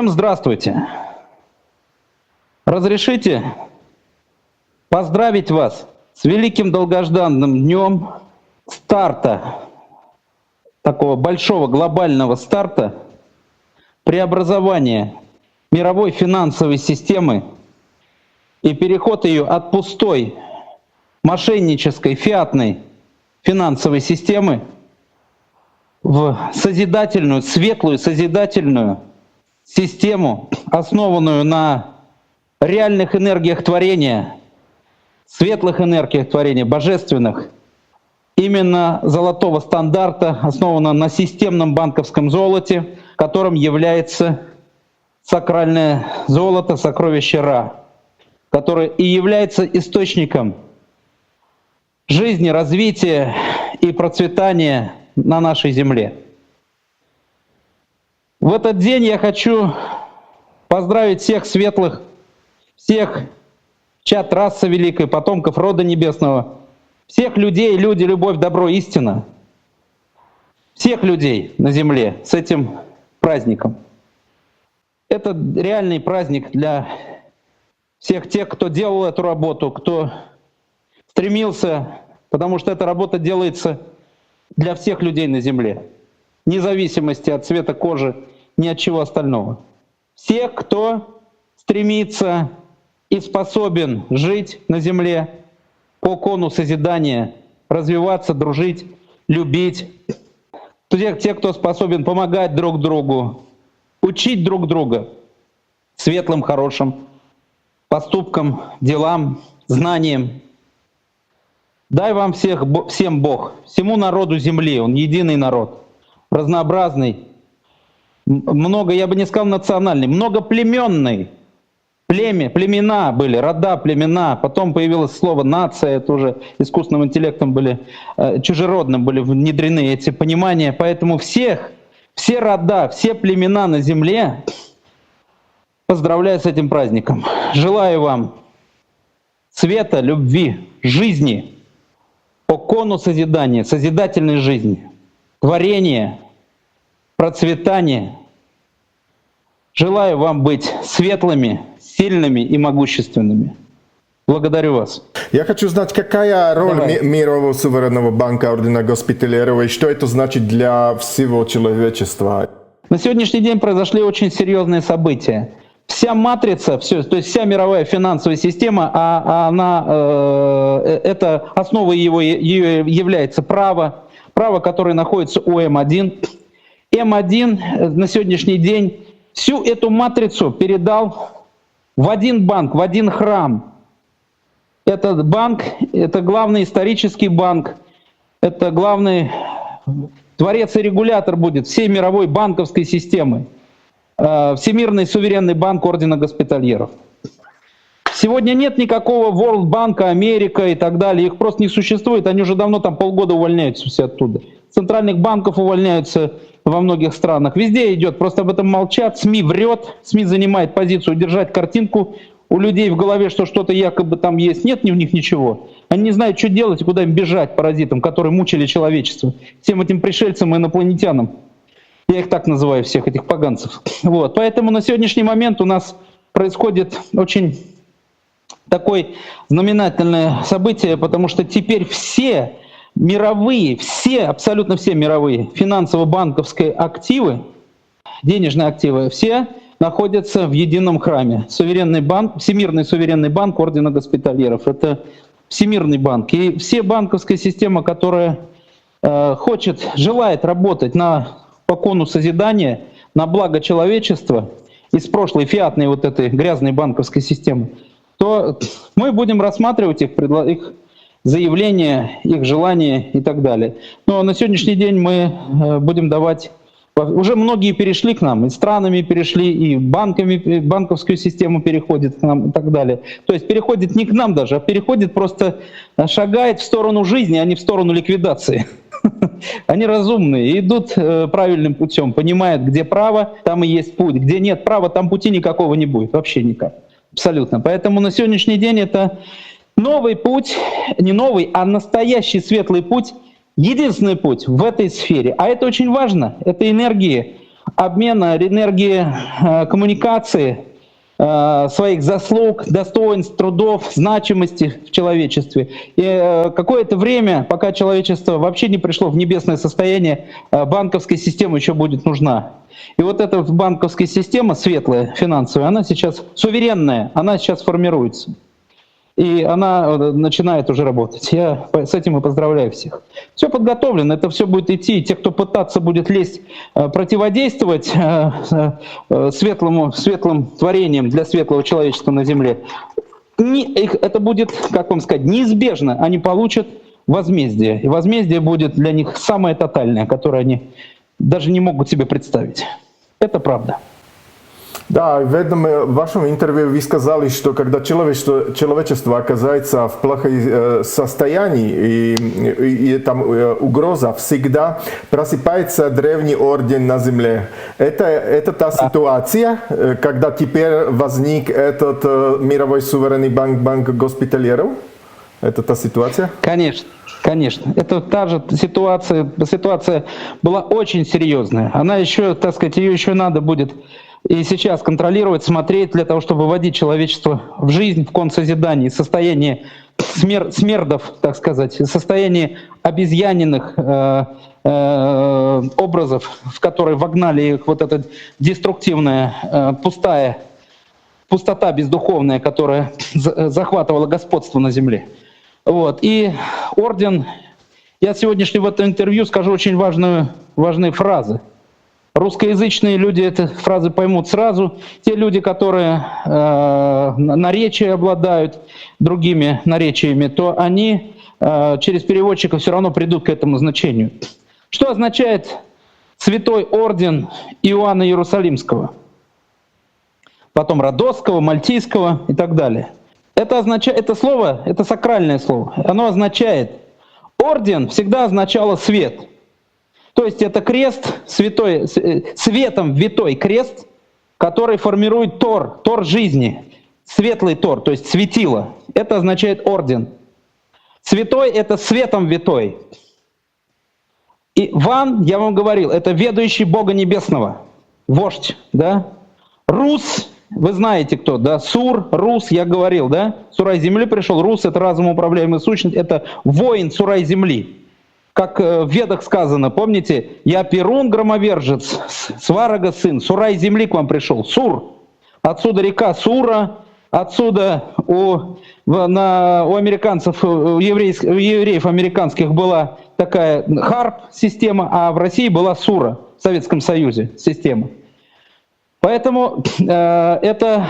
Всем здравствуйте! Разрешите поздравить вас с великим долгожданным днем старта, такого большого глобального старта, преобразования мировой финансовой системы и переход ее от пустой, мошеннической, фиатной финансовой системы в созидательную, светлую, созидательную систему, основанную на реальных энергиях творения, светлых энергиях творения, божественных, именно золотого стандарта, основанного на системном банковском золоте, которым является сакральное золото, сокровище Ра, которое и является источником жизни, развития и процветания на нашей земле. В этот день я хочу поздравить всех светлых, всех чад расы великой, потомков рода небесного, всех людей, люди, любовь, добро, истина, всех людей на земле с этим праздником. Это реальный праздник для всех тех, кто делал эту работу, кто стремился, потому что эта работа делается для всех людей на земле, вне зависимости от цвета кожи, ни от чего остального. Всех, кто стремится и способен жить на земле по кону созидания, развиваться, дружить, любить. Те, кто способен помогать друг другу, учить друг друга светлым, хорошим поступкам, делам, знаниям. Дай вам всем Бог, всему народу земли, Он единый народ, разнообразный, много, я бы не сказал национальный, многоплеменный. Племена были, рода, племена, потом появилось слово «нация», это уже искусственным интеллектом были, чужеродным были внедрены эти понимания, поэтому все рода, все племена на земле поздравляю с этим праздником. Желаю вам света, любви, жизни, по кону созидания, созидательной жизни, творения, процветания. Желаю вам быть светлыми, сильными и могущественными. Благодарю вас. Я хочу знать, какая роль Мирового суверенного банка Ордена Госпитальеров и что это значит для всего человечества? На сегодняшний день произошли очень серьезные события. Вся матрица, то есть вся мировая финансовая система, это основой ее является право, которое находится у М1. М1 на сегодняшний день всю эту матрицу передал в один банк, в один храм. Этот банк, это главный исторический банк, это главный творец и регулятор будет всей мировой банковской системы. Всемирный суверенный банк Ордена Госпитальеров. Сегодня нет никакого World Банка, Америка и так далее, их просто не существует, они уже давно там полгода увольняются все оттуда. Центральных банков увольняются во многих странах, везде идет, просто об этом молчат, СМИ врет, СМИ занимает позицию держать картинку у людей в голове, что что-то якобы там есть, нет у них ничего. Они не знают, что делать и куда им бежать, паразитам, которые мучили человечество, всем этим пришельцам и инопланетянам. Я их так называю, всех этих поганцев. Вот. Поэтому на сегодняшний момент у нас происходит очень такое знаменательное событие, потому что теперь все мировые, абсолютно все мировые финансово-банковские активы, денежные активы, все находятся в едином храме. Суверенный банк, Всемирный суверенный банк Ордена Госпитальеров. Это Всемирный банк. И все банковская система, которая желает работать по кону созидания, на благо человечества из прошлой фиатной вот этой грязной банковской системы, то мы будем рассматривать их заявления, их желания и так далее. Но на сегодняшний день мы будем давать... Уже многие перешли к нам, и странами перешли, и банковскую систему переходит к нам и так далее. То есть переходит не к нам даже, а переходит просто, шагает в сторону жизни, а не в сторону ликвидации. Они разумные, идут правильным путем, понимают, где право, там и есть путь, где нет права, там пути никакого не будет, вообще никак, абсолютно. Поэтому на сегодняшний день это новый путь, не новый, а настоящий светлый путь, единственный путь в этой сфере. А это очень важно, это энергии обмена энергии, коммуникации, своих заслуг, достоинств, трудов, значимости в человечестве. И какое-то время, пока человечество вообще не пришло в небесное состояние, банковская система еще будет нужна. И вот эта банковская система светлая, финансовая, она сейчас суверенная, она сейчас формируется. И она начинает уже работать. Я с этим и поздравляю всех. Все подготовлено, это все будет идти. И те, кто пытаться будет лезть, противодействовать светлым творениям для светлого человечества на земле, это будет, как вам сказать, неизбежно. Они получат возмездие. И возмездие будет для них самое тотальное, которое они даже не могут себе представить. Это правда. Да, в этом вашем интервью вы сказали, что когда человечество оказывается в плохом состоянии, и там угроза, всегда просыпается древний орден на земле. Это та ситуация, когда теперь возник этот мировой суверенный банк госпитальеров? Это та ситуация? Конечно. Конечно, это та же ситуация. Ситуация была очень серьезная. Она еще, так сказать, ее еще надо будет и сейчас контролировать, смотреть для того, чтобы вводить человечество в жизнь, в консозидание, состояние смердов, так сказать, состояние обезьяненных образов, в которые вогнали их вот эта деструктивная, пустота бездуховная, которая захватывала господство на земле. Вот. И орден, я сегодняшний в этом интервью скажу очень важные фразы. Русскоязычные люди эти фразы поймут сразу. Те люди, которые наречия обладают другими наречиями, то они через переводчика все равно придут к этому значению. Что означает Святой Орден Иоанна Иерусалимского? Потом Родосского, Мальтийского и так далее. Это слово, это сакральное слово. Оно означает, орден всегда означало свет. То есть это крест, светом витой крест, который формирует тор жизни, светлый тор, то есть светило. Это означает орден. Святой — это светом витой. И Ван, я вам говорил, это ведущий Бога Небесного, вождь, да? Рус, вы знаете кто, да? Сур, Рус, я говорил, да? Сурай земли пришел, Рус — это разумоуправляемая сущность, это воин Сурай земли. Как в Ведах сказано, помните, я Перун, громовержец, Сварога сын, Сурай земли к вам пришел, Сур. Отсюда река Сура, отсюда у американцев, у евреев американских была такая Харп-система, а в России была Сура, в Советском Союзе система. Поэтому это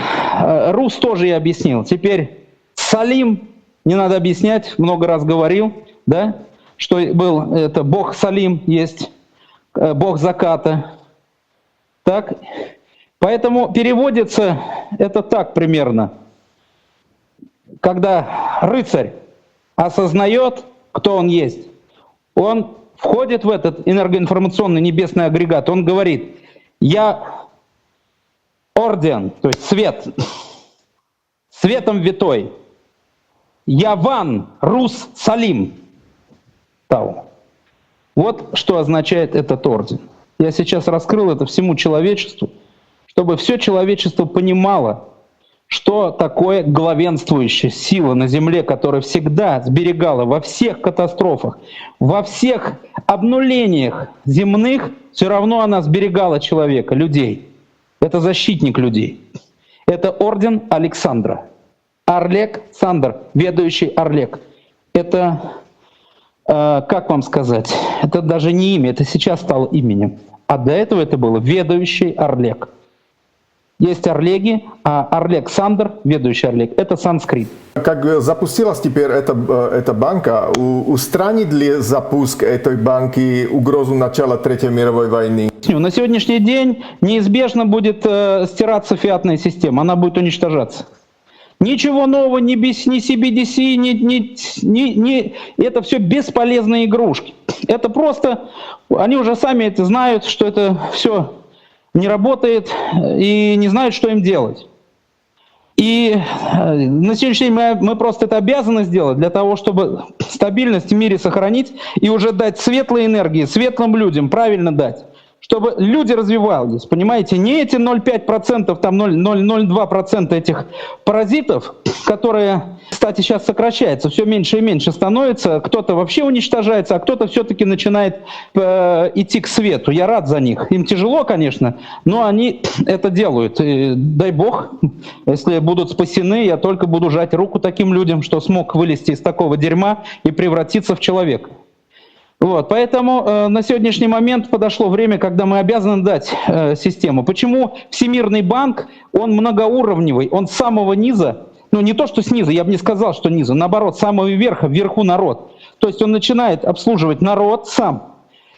Рус тоже я объяснил. Теперь Салим, не надо объяснять, много раз говорил, да? Что был это бог Салим, есть бог заката. Так? Поэтому переводится это так примерно. Когда рыцарь осознает, кто он есть, он входит в этот энергоинформационный небесный агрегат, он говорит, я орден, то есть свет, светом витой, я Ван, Рус, Салим. Вот что означает этот орден. Я сейчас раскрыл это всему человечеству, чтобы все человечество понимало, что такое главенствующая сила на земле, которая всегда сберегала во всех катастрофах, во всех обнулениях земных, все равно она сберегала человека, людей. Это защитник людей. Это орден Александра. Орлек, Сандр, ведущий Орлек. Это... как вам сказать, это даже не имя, это сейчас стало именем. А до этого это было ведущий Орлек. Есть Орлеги, а Орлександр, ведущий Орлек, это санскрит. Как запустилась теперь эта банка, устранит ли запуск этой банки угрозу начала Третьей мировой войны? На сегодняшний день неизбежно будет стираться фиатная система, она будет уничтожаться. Ничего нового, ни CBDC, это все бесполезные игрушки. Это просто, они уже сами это знают, что это все не работает и не знают, что им делать. И на сегодняшний день мы просто это обязаны сделать для того, чтобы стабильность в мире сохранить и уже дать светлой энергии, светлым людям, правильно дать. чтобы люди развивались, понимаете, не эти 0,5%, там 0,02% этих паразитов, которые, кстати, сейчас сокращаются, все меньше и меньше становится, кто-то вообще уничтожается, а кто-то все-таки начинает идти к свету. Я рад за них. Им тяжело, конечно, но они это делают. И дай бог, если будут спасены, я только буду жать руку таким людям, что смог вылезти из такого дерьма и превратиться в человека. Вот, поэтому на сегодняшний момент подошло время, когда мы обязаны дать систему. Почему Всемирный банк, он многоуровневый, он с самого низа, ну не то, что снизу, я бы не сказал, что низу, наоборот, с самого верха, вверху народ. То есть он начинает обслуживать народ сам.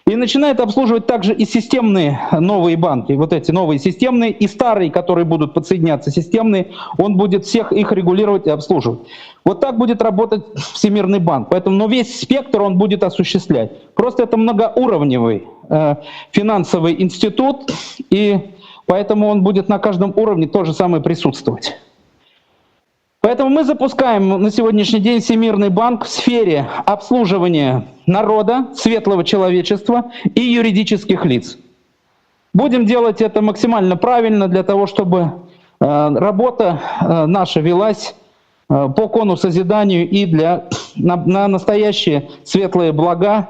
И начинает обслуживать также и системные новые банки, вот эти новые системные, и старые, которые будут подсоединяться системные, он будет всех их регулировать и обслуживать. Вот так будет работать Всемирный банк. Поэтому, но весь спектр он будет осуществлять. Просто это многоуровневый финансовый институт, и поэтому он будет на каждом уровне то же самое присутствовать. Поэтому мы запускаем на сегодняшний день Всемирный банк в сфере обслуживания народа, светлого человечества и юридических лиц. Будем делать это максимально правильно для того, чтобы работа наша велась по конусозиданию и на настоящие светлые блага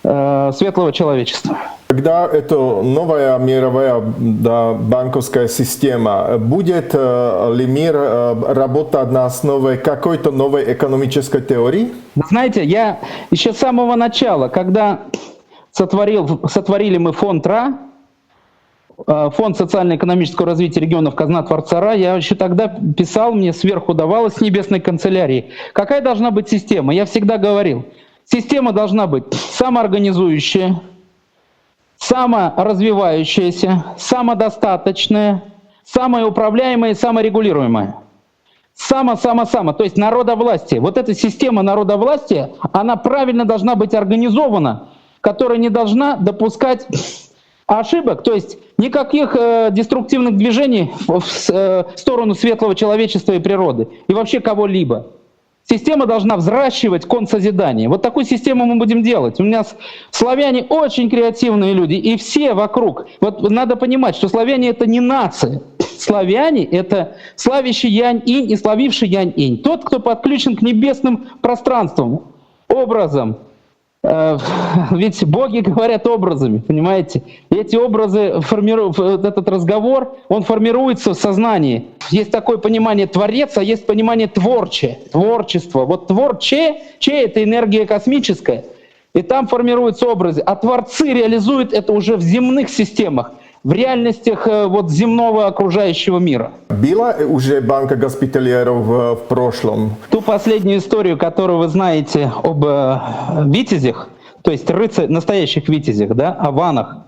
светлого человечества. Когда эта новая мировая банковская система, будет ли мир работать на основе какой-то новой экономической теории? Знаете, я еще с самого начала, когда сотворили мы фонд РА, Фонд социально-экономического развития регионов Казна Творца РА, я еще тогда писал, мне сверху давалось с небесной канцелярии, какая должна быть система. Я всегда говорил, система должна быть самоорганизующая, саморазвивающаяся, самодостаточная, самоуправляемая и саморегулируемая. Само. То есть народовластие. Вот эта система народовластия, она правильно должна быть организована, которая не должна допускать ошибок, то есть никаких деструктивных движений в сторону светлого человечества и природы, и вообще кого-либо. Система должна взращивать консозидание. Вот такую систему мы будем делать. У нас славяне очень креативные люди, и все вокруг. Вот надо понимать, что славяне — это не нация. Славяне — это славящий Янь-Инь и славивший Янь-Инь. Тот, кто подключен к небесным пространствам, образом. Ведь боги говорят образами, понимаете? И эти образы формируют, этот разговор, он формируется в сознании. Есть такое понимание творец, а есть понимание творчество. Вот творче, это энергия космическая, и там формируются образы. А творцы реализуют это уже в земных системах, в реальностях вот земного окружающего мира. Была уже банка госпитальеров в прошлом? Ту последнюю историю, которую вы знаете об витязях, то есть настоящих витязях, да, о ванах,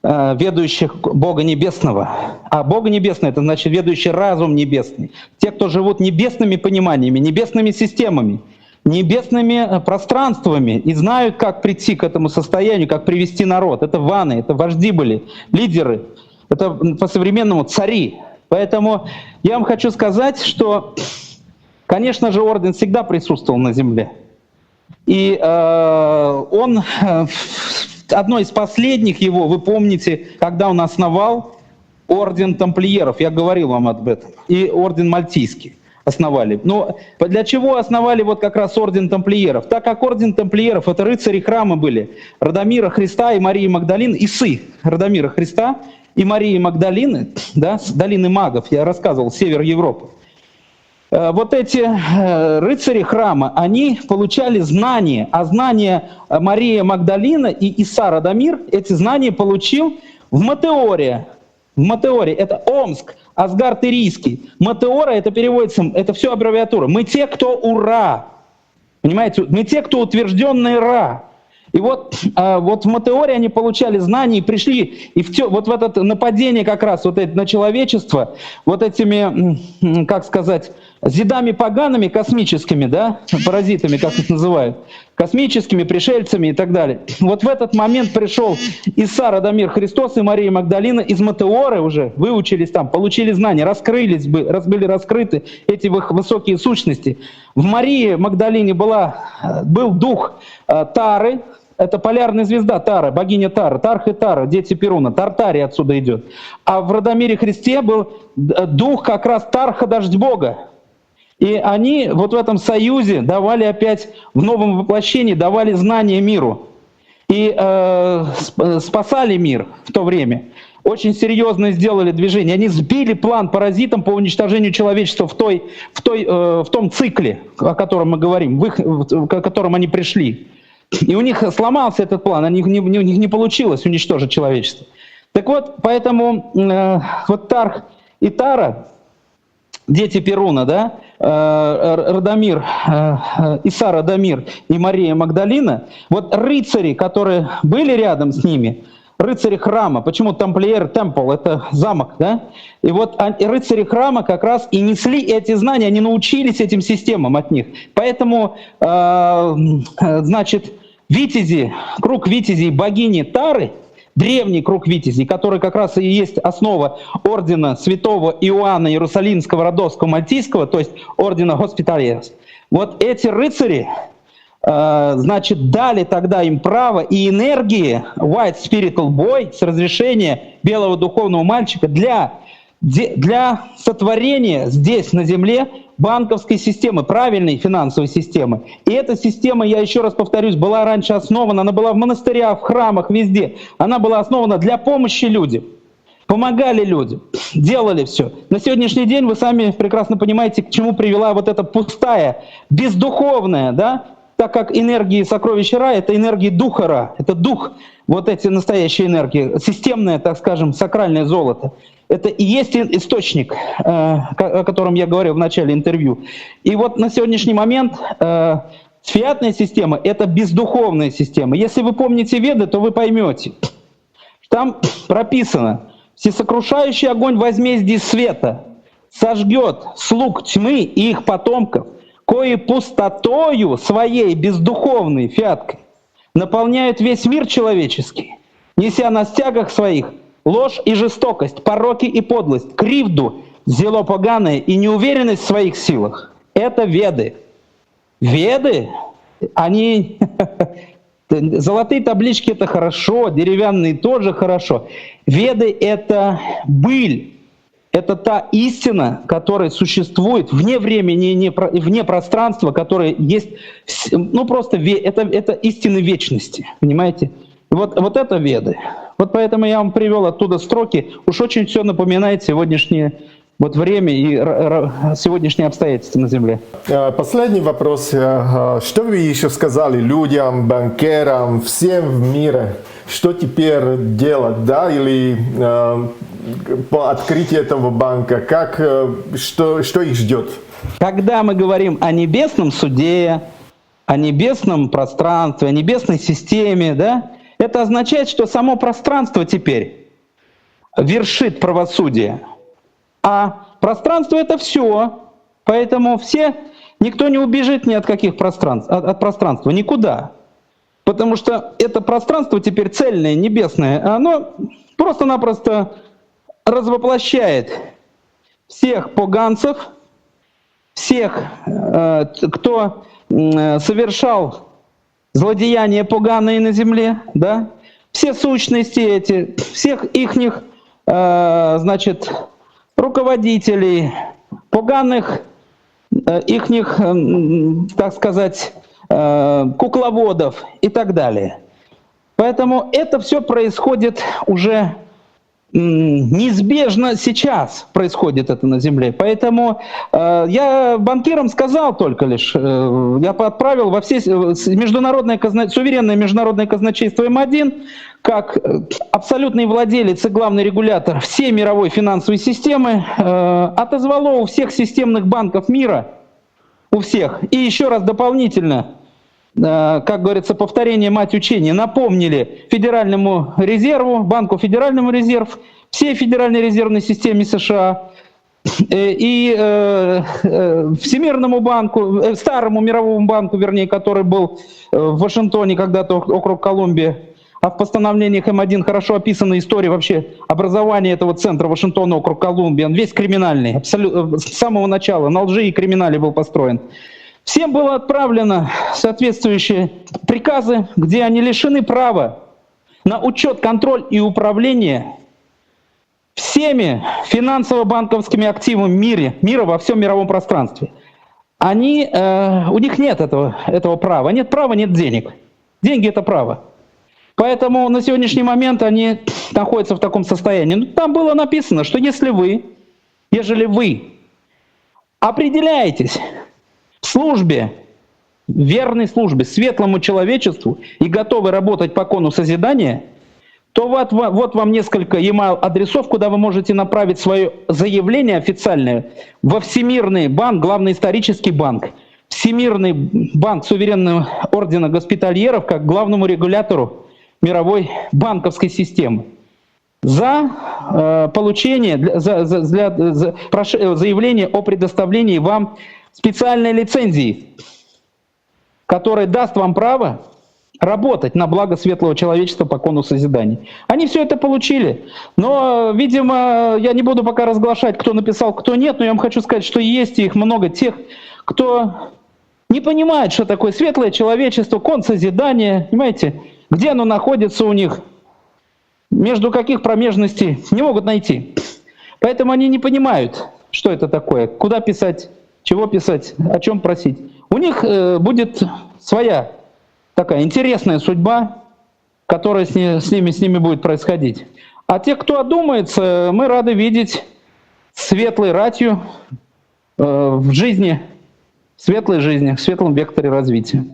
ведущих Бога Небесного. А Бога Небесный — это значит ведущий разум небесный. Те, кто живут небесными пониманиями, небесными системами, небесными пространствами и знают, как прийти к этому состоянию, как привести народ. Это ваны, это вожди были, лидеры, это по-современному цари. Поэтому я вам хочу сказать, что, конечно же, орден всегда присутствовал на земле. И он, одно из последних его, вы помните, когда он основал орден тамплиеров, я говорил вам об этом, и орден мальтийский основали. Но для чего основали вот как раз орден тамплиеров? Так как орден тамплиеров — это рыцари храма были Радомира Христа и Марии Магдалины, исы Радомира Христа и Марии Магдалины, да, с долины магов, я рассказывал, север Европы. Вот эти рыцари храма, они получали знания, а знания Мария Магдалина и Иса Радомир, эти знания получил в Матеоре. В Матеоре — это Омск, Асгард Ирийский. Матеора — это переводится, это все аббревиатура. Мы те, кто ура. Понимаете, мы те, кто утвержденный Ра. И вот в Матеоре они получали знания и пришли, и вот в это нападение как раз вот это, на человечество, вот этими, как сказать, зидами погаными космическими, да, паразитами, как их называют, космическими пришельцами и так далее. Вот в этот момент пришел Иса Радомир Христос и Мария Магдалина из Матеоры уже, выучились там, получили знания, раскрылись, были раскрыты эти высокие сущности. В Марии Магдалине был дух Тары, это полярная звезда Тара, богиня Тара, Тарх и Тара, дети Перуна, Тартарий отсюда идет. А в Радомире Христе был дух как раз Тарха, дождь Бога. И они вот в этом союзе давали опять, в новом воплощении, давали знания миру. И спасали мир в то время. Очень серьезно сделали движение. Они сбили план паразитам по уничтожению человечества в том цикле, о котором мы говорим, к которому они пришли. И у них сломался этот план, у них не получилось уничтожить человечество. Так вот, поэтому вот Тарх и Тара, дети Перуна, да, Радомир, Иса Радомир и Мария Магдалина, вот рыцари, которые были рядом с ними, рыцари храма, почему тамплиер, темпл, это замок, да? И вот рыцари храма как раз и несли эти знания, они научились этим системам от них. Поэтому, значит, витязи, круг витязей богини Тары, древний круг витязей, который как раз и есть основа ордена святого Иоанна Иерусалимского, Родовского, Мальтийского, то есть ордена Госпитальерс. Вот эти рыцари, значит, дали тогда им право и энергии White Spiritual Boy с разрешения белого духовного мальчика для сотворения здесь, на земле, банковской системы, правильной финансовой системы. И эта система, я еще раз повторюсь, была раньше основана, она была в монастырях, в храмах, везде. Она была основана для помощи людям. Помогали людям, делали все. На сегодняшний день вы сами прекрасно понимаете, к чему привела вот эта пустая, бездуховная, да, так как энергии сокровища Ра — это энергии духа Ра, это дух, вот эти настоящие энергии, системное, так скажем, сакральное золото. Это и есть источник, о котором я говорил в начале интервью. И вот на сегодняшний момент фиатная система — это бездуховная система. Если вы помните Веды, то вы поймете. Там прописано: всесокрушающий огонь возмездия света сожгет слуг тьмы и их потомков, кои пустотою своей бездуховной фиаткой наполняют весь мир человеческий, неся на стягах своих ложь и жестокость, пороки и подлость, кривду, зело поганое и неуверенность в своих силах. Это Веды. Веды, они... Золотые таблички — это хорошо, деревянные тоже хорошо. Веды — это быль. Это та истина, которая существует вне времени, вне пространства, которая есть, ну просто это истины вечности, понимаете? Вот это Веды. Вот поэтому я вам привел оттуда строки. Уж очень все напоминает сегодняшнее вот время и сегодняшние обстоятельства на Земле. Последний вопрос. Что вы еще сказали людям, банкирам, всем в мире? Что теперь делать, да, или по открытию этого банка, что их ждет? Когда мы говорим о небесном суде, о небесном пространстве, о небесной системе, да, это означает, что само пространство теперь вершит правосудие. А пространство — это все, поэтому никто не убежит ни от каких пространств, от пространства, никуда. Потому что это пространство теперь цельное, небесное, оно просто-напросто развоплощает всех поганцев, всех, кто совершал злодеяния поганые на земле, да, все сущности эти, всех ихних, значит, руководителей, поганых, ихних, так сказать, кукловодов и так далее. Поэтому это все происходит уже неизбежно сейчас, происходит это на Земле. Поэтому я банкирам сказал только лишь, я отправил во все суверенное международное казначейство М1, как абсолютный владелец и главный регулятор всей мировой финансовой системы, отозвало у всех системных банков мира, у всех, и еще раз дополнительно, как говорится, повторение мать учения, напомнили Федеральному резерву, Банку Федеральному резерв, всей Федеральной резервной системе США и Всемирному банку, Старому мировому банку, вернее, который был в Вашингтоне когда-то, округ Колумбия. А в постановлениях М1 хорошо описана история вообще образования этого центра Вашингтона, округ Колумбия. Он весь криминальный, абсолютно, с самого начала, на лжи и криминале был построен. Всем было отправлено соответствующие приказы, где они лишены права на учет, контроль и управление всеми финансово-банковскими активами мира во всем мировом пространстве. У них нет этого права. Нет права, нет денег. Деньги – это право. Поэтому на сегодняшний момент они находятся в таком состоянии. Ну, там было написано, что ежели вы определяетесь в службе, верной службе, светлому человечеству и готовы работать по кону созидания, то вот вам несколько e-mail-адресов, куда вы можете направить свое заявление официальное во Всемирный банк, главный исторический банк, Всемирный банк суверенного ордена госпитальеров, как главному регулятору мировой банковской системы. За получение, заявление о предоставлении вам специальной лицензии, которая даст вам право работать на благо светлого человечества по кону созидания. Они все это получили, но, видимо, я не буду пока разглашать, кто написал, кто нет, но я вам хочу сказать, что есть их много тех, кто не понимает, что такое светлое человечество, кон созидания, понимаете, где оно находится у них, между каких промежностей, не могут найти. Поэтому они не понимают, что это такое, куда писать, чего писать, о чем просить. У них будет своя такая интересная судьба, которая с ними будет происходить. А те, кто одумается, мы рады видеть светлой ратью в жизни, в светлой жизни, в светлом векторе развития.